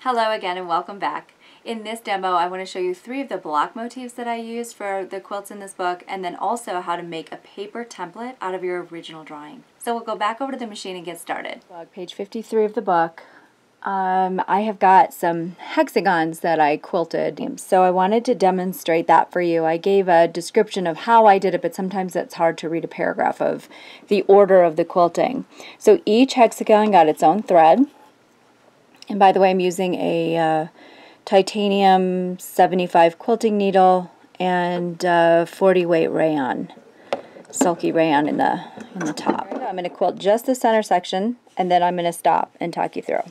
Hello again and welcome back. In this demo I want to show you 3 of the block motifs that I used for the quilts in this book, and then also how to make a paper template out of your original drawing. So we'll go back over to the machine and get started. Page 53 of the book. I have got some hexagons that I quilted, so I wanted to demonstrate that for you. I gave a description of how I did it, but sometimes it's hard to read a paragraph of the order of the quilting. So each hexagon got its own thread. And by the way, I'm using a titanium 75 quilting needle and 40 weight rayon, silky rayon in the top. I'm going to quilt just the center section, and then I'm going to stop and talk you through.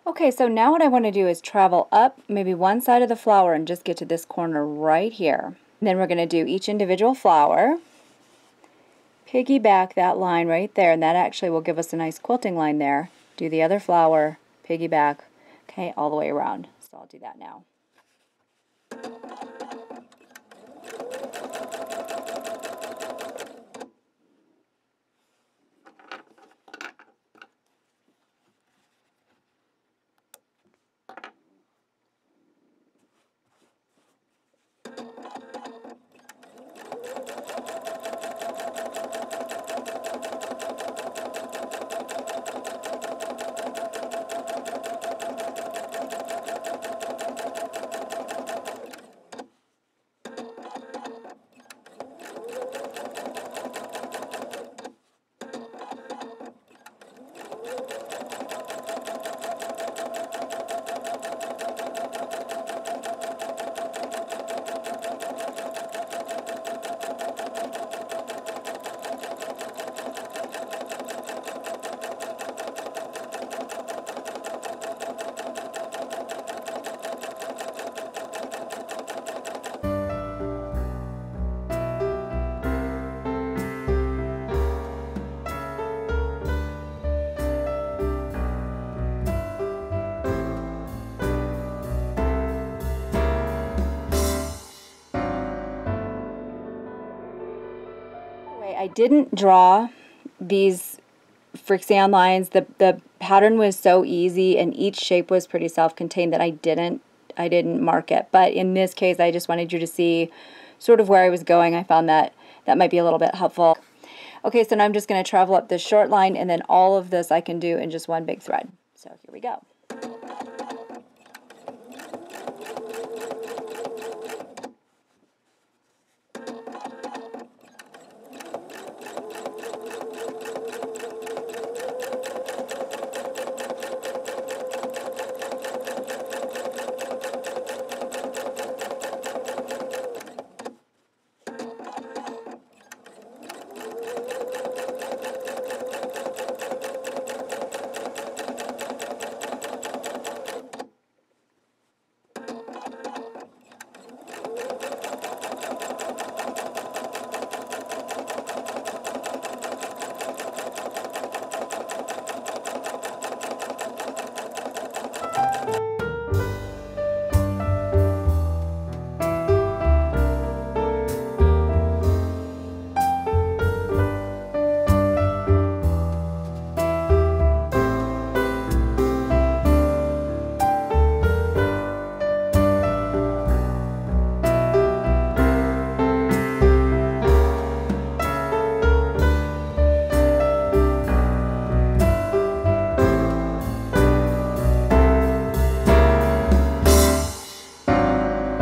Okay, so now what I want to do is travel up maybe one side of the flower and just get to this corner right here. And then we're going to do each individual flower, piggyback that line right there, and that actually will give us a nice quilting line there. Do the other flower, piggyback, okay, all the way around. So I'll do that now. I didn't draw these Frixion lines. The pattern was so easy and each shape was pretty self-contained that I didn't mark it. But in this case, I just wanted you to see sort of where I was going. I found that might be a little bit helpful. Okay, so now I'm just going to travel up this short line, and then all of this I can do in just one big thread. So here we go.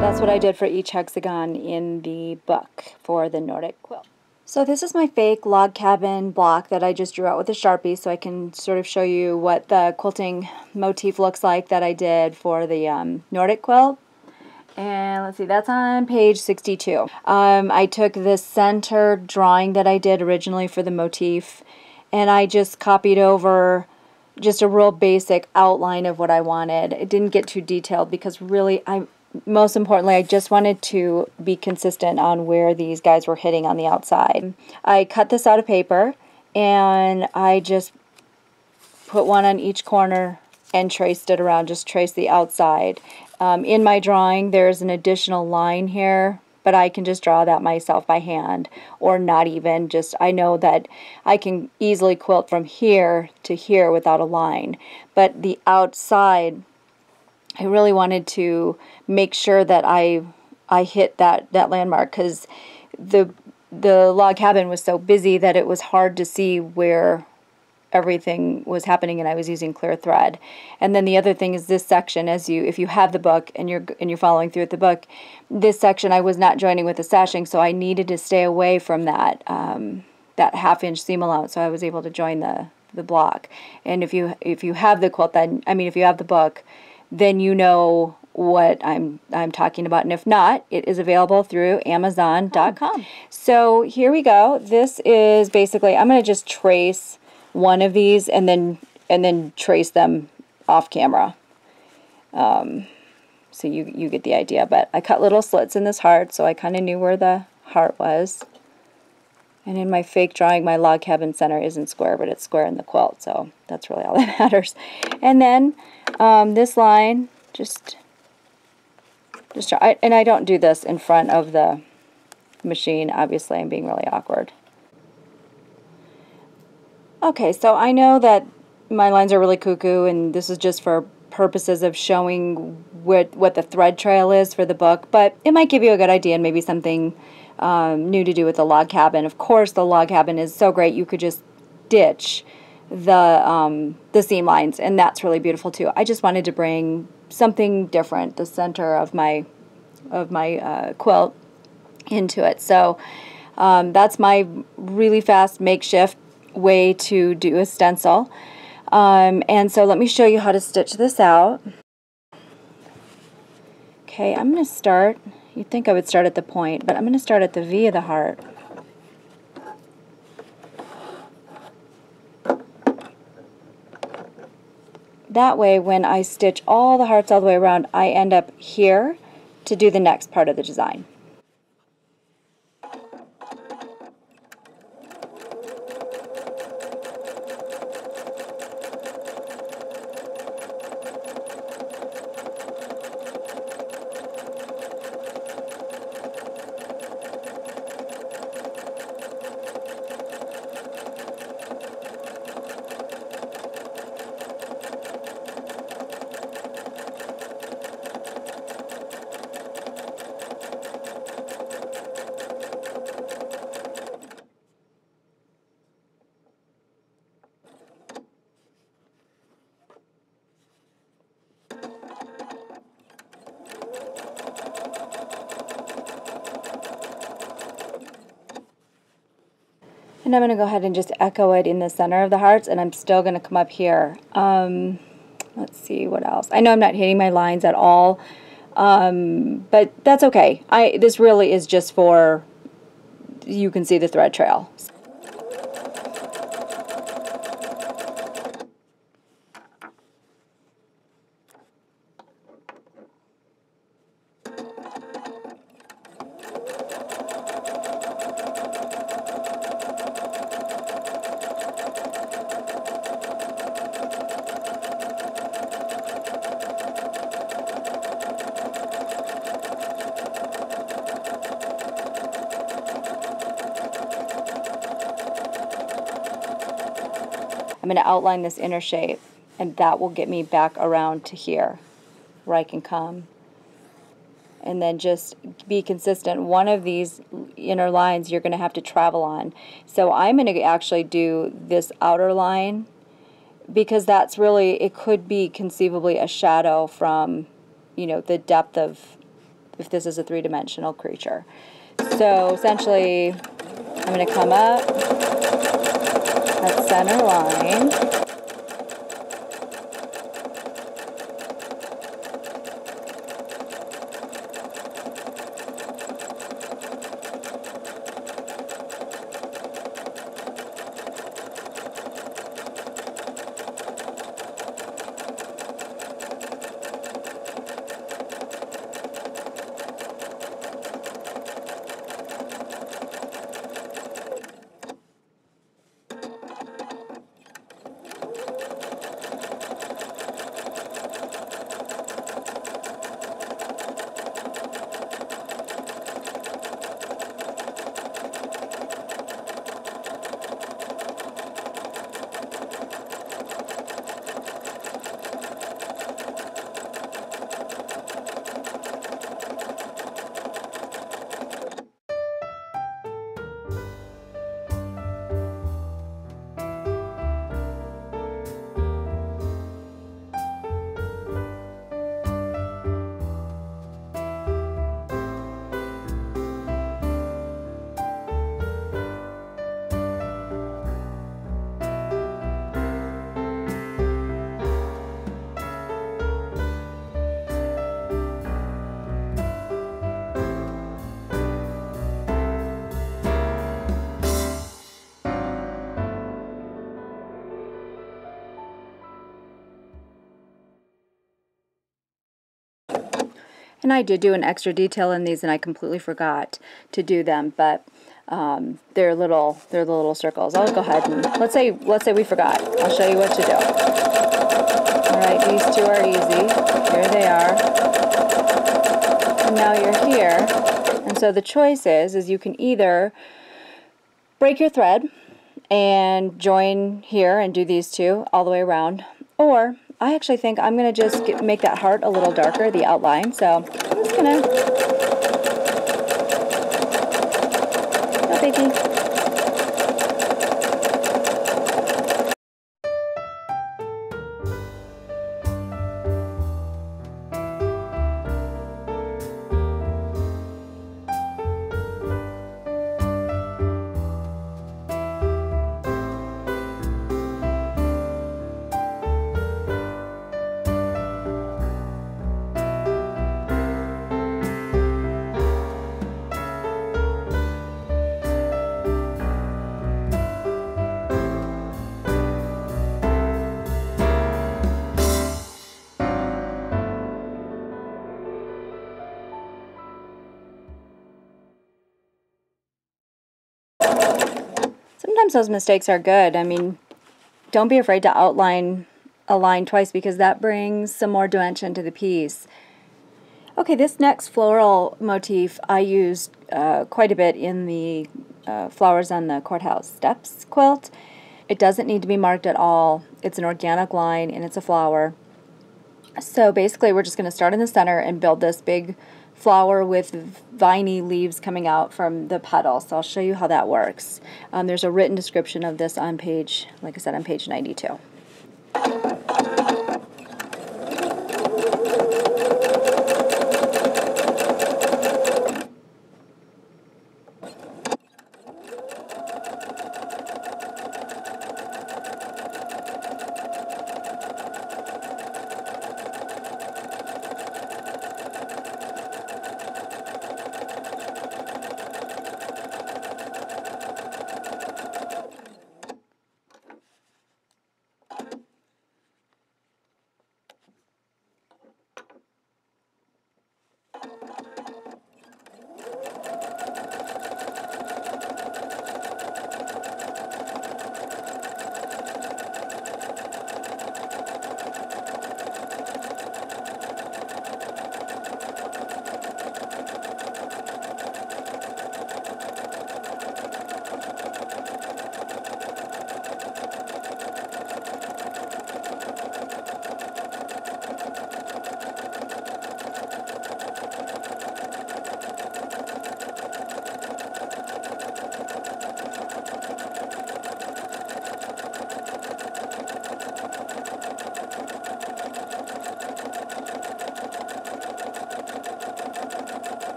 That's what I did for each hexagon in the book for the Nordic quilt. So this is my fake log cabin block that I just drew out with a Sharpie, so I can sort of show you what the quilting motif looks like that I did for the Nordic quilt. And let's see, that's on page 62. I took the center drawing that I did originally for the motif, and I just copied over just a real basic outline of what I wanted. It didn't get too detailed because really, most importantly, I just wanted to be consistent on where these guys were hitting on the outside. I cut this out of paper, and I just put one on each corner and traced it around, just traced the outside. In my drawing, there's an additional line here, but I can just draw that myself by hand, or not even. Just, I know that I can easily quilt from here to here without a line. But the outside, I really wanted to make sure that I hit that landmark, because the log cabin was so busy that it was hard to see where everything was happening, and I was using clear thread. And then the other thing is this section, if you have the book and you're following through with the book, this section I was not joining with the sashing, so I needed to stay away from that that half-inch seam allowance, so I was able to join the block. And if you have the quilt, then if you have the book, then you know what I'm talking about. And if not, it is available through Amazon.com. So here we go. This is basically, I'm going to just trace one of these and then trace them off camera. So you get the idea. But I cut little slits in this heart, so I kind of knew where the heart was. And in my fake drawing, my log cabin center isn't square, but it's square in the quilt, so that's really all that matters. And then this line, just try, and I don't do this in front of the machine. Obviously, I'm being really awkward. Okay, so I know that my lines are really cuckoo, and this is just for purposes of showing what the thread trail is for the book, but it might give you a good idea and maybe something new to do with the log cabin. Of course, the log cabin is so great, you could just ditch the seam lines, and that's really beautiful too. I just wanted to bring something different, the center of my quilt, into it. So that's my really fast makeshift way to do a stencil. And so let me show you how to stitch this out. Okay, I'm going to start, you'd think I would start at the point, but I'm going to start at the V of the heart. That way, when I stitch all the hearts all the way around, I end up here to do the next part of the design. And I'm going to go ahead and just echo it in the center of the hearts, and I'm still going to come up here. Let's see what else. I know I'm not hitting my lines at all, but that's okay. This really is just for, you can see the thread trail. I'm going to outline this inner shape, and that will get me back around to here where I can come. And then just be consistent. One of these inner lines you're going to have to travel on. So I'm going to actually do this outer line, because that's really, it could be conceivably a shadow from, you know, the depth of, if this is a three-dimensional creature. So essentially, I'm going to come up that center line. And I did do an extra detail in these and I completely forgot to do them, but they're the little circles. I'll go ahead and let's say we forgot. I'll show you what to do. Alright, these two are easy. Here they are. And now you're here. And so the choice is you can either break your thread and join here and do these two all the way around, or I actually think I'm going to just make that heart a little darker, the outline, so I'm just going to, no biggie. Sometimes those mistakes are good. I mean, don't be afraid to outline a line twice because that brings some more dimension to the piece. Okay, this next floral motif I used quite a bit in the Flowers on the Courthouse Steps quilt. It doesn't need to be marked at all. It's an organic line and it's a flower. So basically we're just going to start in the center and build this big flower with viney leaves coming out from the petal. So I'll show you how that works. There's a written description of this on page, like I said, on page 92.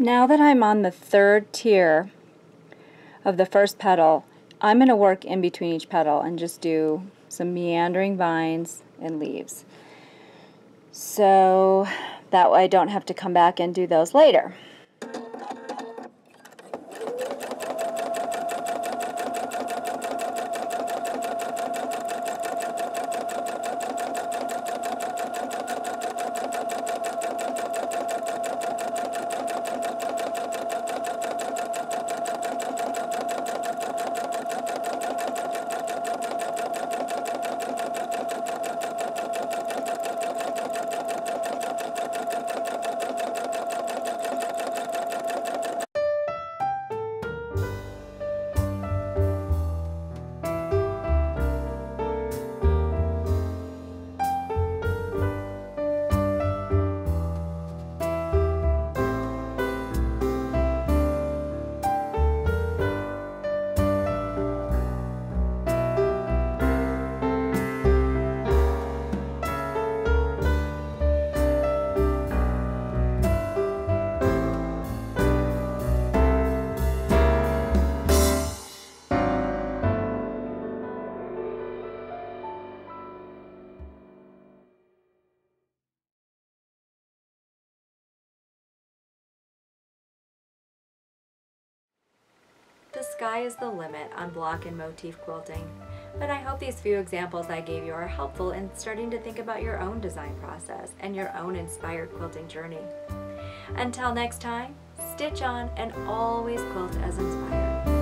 Now that I'm on the third tier of the first petal, I'm going to work in between each petal and just do some meandering vines and leaves. So that way I don't have to come back and do those later. sky is the limit on block and motif quilting. But I hope these few examples I gave you are helpful in starting to think about your own design process and your own inspired quilting journey. Until next time, stitch on and always quilt as inspired.